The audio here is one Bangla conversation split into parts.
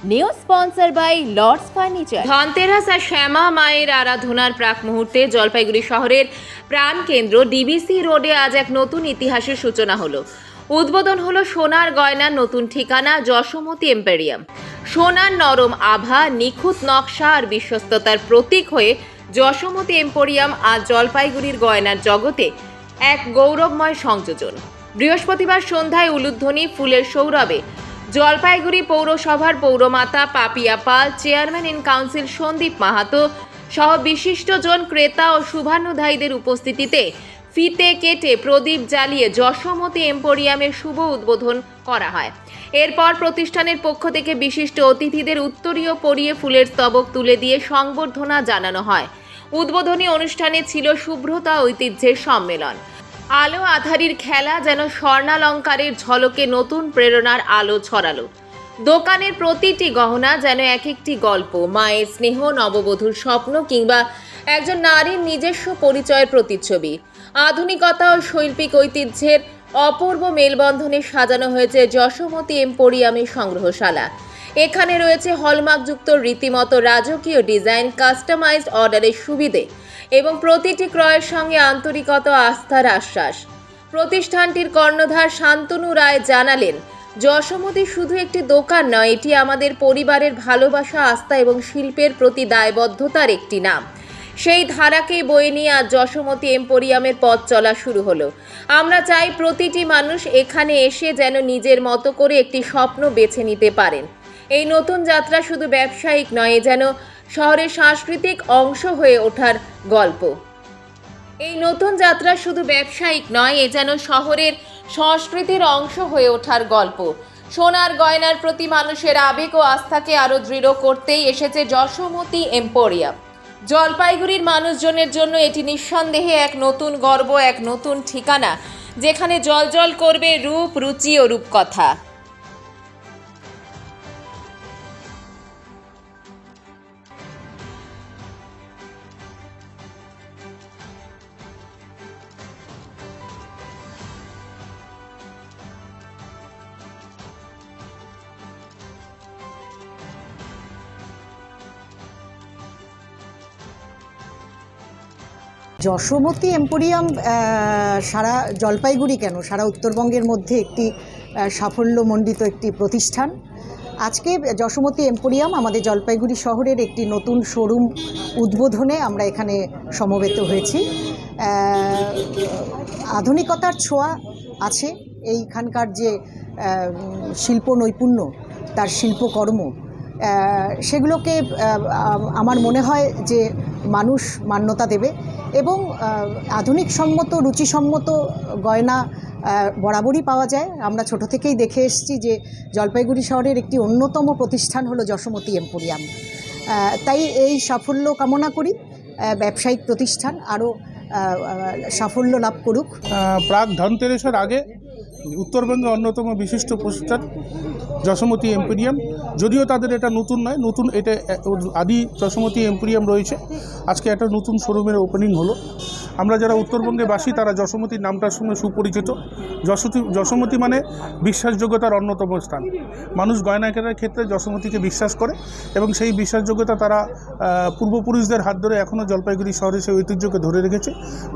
New sponsor by Lords Furniture. Dhanteras আর শ্যামা মায়ের আরাধনার প্রাক মুহূর্তে জলপাইগুড়ি শহরের প্রাণকেন্দ্র ডিবিসি রোডে আজ এক নতুন ইতিহাসের সূচনা হলো। উদ্বোধন হলো সোনার গয়নার নতুন ঠিকানা যশোমতী এম্পেরিয়াম। সোনার নরম আভা, নিখুঁত নকশা আর বিশ্বস্ততার প্রতীক হয়ে যশোমতী এম্পোরিয়াম আজ জলপাইগুড়ির গয়নার জগতে এক গৌরবময় সংযোজন। বৃহস্পতিবার সন্ধ্যায় উলুধ্বনি ফুলের সৌরভে জলপাইগুড়ি পৌরসভার পৌরমাতা Papiya Pal, chairman in council Sandip Mahato সহ বিশিষ্টজন ক্রেতা ও শুভানুধ্যায়ীদের উপস্থিতিতে ফিতে কেটে প্রদীপ জ্বালিয়ে যশোমতী এম্পোরিয়ামের শুভ উদ্বোধন করা হয়। এরপর প্রতিষ্ঠানের পক্ষ থেকে বিশিষ্ট অতিথিদের উত্তরীয় পরিয়ে ফুলের স্তবক তুলে দিয়ে সংবর্ধনা জানানো হয়। উদ্বোধনী অনুষ্ঠানে ছিল শুভ্রতা ঐতিহ্যের সম্মেলন। আলো আধারির খেলা যেন স্বর্ণালঙ্কারের ঝলকে নতুন প্রেরণার আলো ছড়ালো। দোকানের প্রতিটি গহনা যেন এক একটি গল্প, মায়ের স্নেহ, নববধূর স্বপ্ন কিংবা একজন নারীর নিজস্ব পরিচয়ের প্রতিচ্ছবি। আধুনিকতা ও শৈল্পিক ঐতিহ্যের অপূর্ব মেলবন্ধনে সাজানো হয়েছে যশোমতী এম্পোরিয়ামের সংগ্রহশালা। এখানে রয়েছে হলমার্কযুক্ত রীতিমতো রাজকীয় ডিজাইন, কাস্টমাইজড অর্ডারের সুবিধে এবং প্রতিটি ক্রয়ের সঙ্গে আন্তরিকতা ও আস্থার আশ্বাস। প্রতিষ্ঠানটির কর্ণধার শান্তনু রায় জানালেন, যশোমতী শুধু একটি দোকান নয়, এটি আমাদের পরিবারের ভালোবাসা, আস্থা এবং শিল্পের প্রতি দায়বদ্ধতার একটি নাম। সেই ধারাকেই বয়ে নিয়ে আজ যশোমতী এম্পোরিয়ামের পথ চলা শুরু হলো। আমরা চাই প্রতিটি মানুষ এখানে এসে যেন নিজের মতো করে একটি স্বপ্ন বেছে নিতে পারেন। এই নতুন যাত্রা শুধু ব্যবসায়িক নয়, যেন শহরের সাংস্কৃতিক অংশ হয়ে ওঠার গল্প। এই নতুন যাত্রা শুধু ব্যবসায়িক নয়, এ যেন শহরের সংস্কৃতির অংশ হয়ে ওঠার গল্প। সোনার গয়নার প্রতি মানুষের আবেগ ও আস্থাকে আরও দৃঢ় করতেই এসেছে যশোমতী এম্পোরিয়াম। জলপাইগুড়ির মানুষজনের জন্য এটি নিঃসন্দেহে এক নতুন গর্ব, এক নতুন ঠিকানা, যেখানে জলজল করবে রূপ, রুচি ও রূপকথা। যশোমতী এম্পোরিয়াম সারা জলপাইগুড়ি কেন, সারা উত্তরবঙ্গের মধ্যে একটি সাফল্যমণ্ডিত একটি প্রতিষ্ঠান। আজকে যশোমতী এম্পোরিয়াম আমাদের জলপাইগুড়ি শহরের একটি নতুন শোরুম উদ্বোধনে আমরা এখানে সমবেত হয়েছি। আধুনিকতার ছোঁয়া আছে এইখানকার যে শিল্প নৈপুণ্য, তার শিল্পকর্ম, সেগুলোকে আমার মনে হয় যে মানুষ মান্যতা দেবে এবং আধুনিকসম্মত, রুচিসম্মত গয়না বরাবরই পাওয়া যায়। আমরা ছোট থেকেই দেখে এসেছি যে জলপাইগুড়ি শহরের একটি অন্যতম প্রতিষ্ঠান হলো যশোমতী এম্পোরিয়াম। তাই এই সাফল্য কামনা করি, ব্যবসায়িক প্রতিষ্ঠান আরও সাফল্য লাভ করুক। প্রাক ধনতেরাসের আগে উত্তরবঙ্গের অন্যতম বিশিষ্ট প্রতিষ্ঠান যশোমতী এম্পোরিয়াম, যদিও তাদের এটা নতুন নয়, নতুন এটা আদি যশোমতী এম্পোরিয়াম রয়েছে। আজকে একটা নতুন শোরুমের ওপেনিং হলো। আমরা যারা উত্তরবঙ্গে বাসী তারা যশোমতীর নামটার সঙ্গে সুপরিচিত। যশোমতী মানে বিশ্বাসযোগ্যতার অন্যতম স্থান। মানুষ গয়না কেনার ক্ষেত্রে যশোমতীকে বিশ্বাস করে এবং সেই বিশ্বাসযোগ্যতা তারা পূর্বপুরুষদের হাত ধরে এখনও জলপাইগুড়ি শহরে সেই ঐতিহ্যকে ধরে রেখেছে।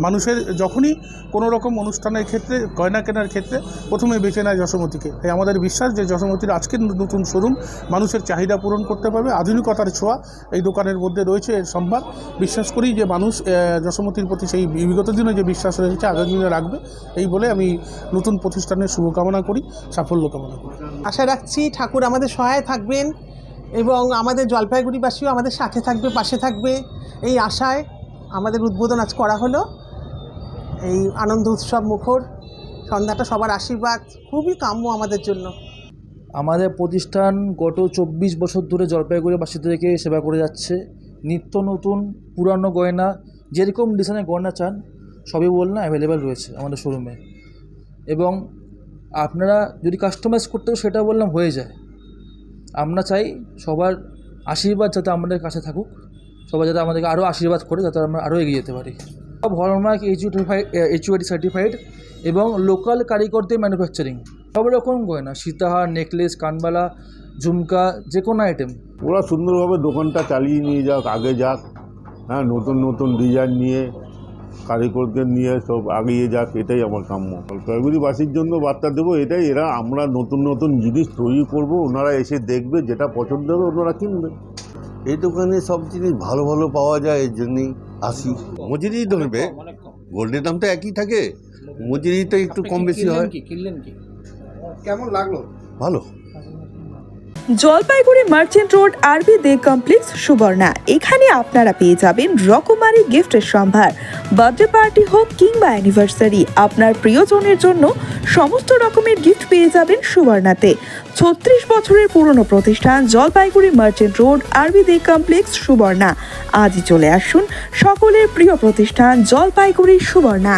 মানুষের যখনই কোনো রকম অনুষ্ঠানের ক্ষেত্রে, গয়না কেনার ক্ষেত্রে প্রথমে বেছে নেয় যশোমতীকে। তাই আমাদের বিশ্বাস যে যশোমতীর আজকের নতুন শোরুম মানুষের চাহিদা পূরণ করতে পারবে। আধুনিকতার ছোঁয়া এই দোকানের মধ্যে রয়েছে, এর সম্ভার। বিশ্বাস করি যে মানুষ যশোমতীর প্রতি সেই বিগত দিনে যে বিশ্বাস রয়েছে আগামী দিনে রাখবে। এই বলে আমি নতুন প্রতিষ্ঠানের শুভকামনা করি, সাফল্য কামনা করি। আশা রাখছি ঠাকুর আমাদের সহায় থাকবেন এবং আমাদের জলপাইগুড়িবাসীও আমাদের সাথে থাকবে, পাশে থাকবে। এই আশায় আমাদের উদ্বোধন আজ করা হলো। এই আনন্দ উৎসব মুখর সন্ধ্যাটা সবার আশীর্বাদ খুবই কাম্য আমাদের জন্য। আমাদের প্রতিষ্ঠান গত 24 বছর ধরে জলপাইগুড়িবাসীদেরকে সেবা করে যাচ্ছে। নিত্য নতুন পুরানো গয়না, যেরকম ডিজাইনের গয়না চান সবই বললাম অ্যাভেলেবেল রয়েছে আমাদের শোরুমে। এবং আপনারা যদি কাস্টমাইজ করতে সেটা বললাম হয়ে যায়। আমরা চাই সবার আশীর্বাদ যাতে আমাদের কাছে থাকুক, সবাই যাতে আমাদেরকে আরও আশীর্বাদ করে, যাতে আমরা আরও এগিয়ে যেতে পারি। সব হলমার্ক HUID সার্টিফাইড এবং লোকাল কারিগরদের ম্যানুফ্যাকচারিং। সব রকম গয়না, সীতাহার, নেকলেস, কানবালা, ঝুমকা, যে কোনো আইটেম। ওরা সুন্দরভাবে দোকানটা চালিয়ে নিয়ে যাক, আগে যাক, হ্যাঁ, নতুন নতুন ডিজাইন নিয়ে কারিগরদের নিয়ে সব আগিয়ে যাক, এটাই আমার কাম্য। জলপাইগুড়িবাসীর জন্য বার্তা দেবো এটাই, আমরা নতুন নতুন জিনিস তৈরি করব, ওনারা এসে দেখবে, যেটা পছন্দ হবে ওনারা কিনবে। এই দোকানে সব জিনিস ভালো ভালো পাওয়া যায়, এর জন্যই আসি। মজুরি ধরবে, গোল্ডের দাম তো একই থাকে, মজুরিটা একটু কম বেশি হয়। কেমন লাগলো? ভালো। জলপাইগুড়ি মার্চেন্ট রোড আরবি দে কমপ্লেক্স সুবর্ণা। এখানে আপনারা পেয়ে যাবেন রকমারি গিফটের সম্ভার। বার্থডে পার্টি হোক কিংবা অ্যানিভার্সারি, আপনার প্রিয়জনের জন্য সমস্ত রকমের গিফট পেয়ে যাবেন সুবর্ণাতে। 36 বছরের পুরনো প্রতিষ্ঠান জলপাইগুড়ি মার্চেন্ট রোড আরবি দে কমপ্লেক্স সুবর্ণা। আজই চলে আসুন সকলের প্রিয় প্রতিষ্ঠান জলপাইগুড়ি সুবর্ণা।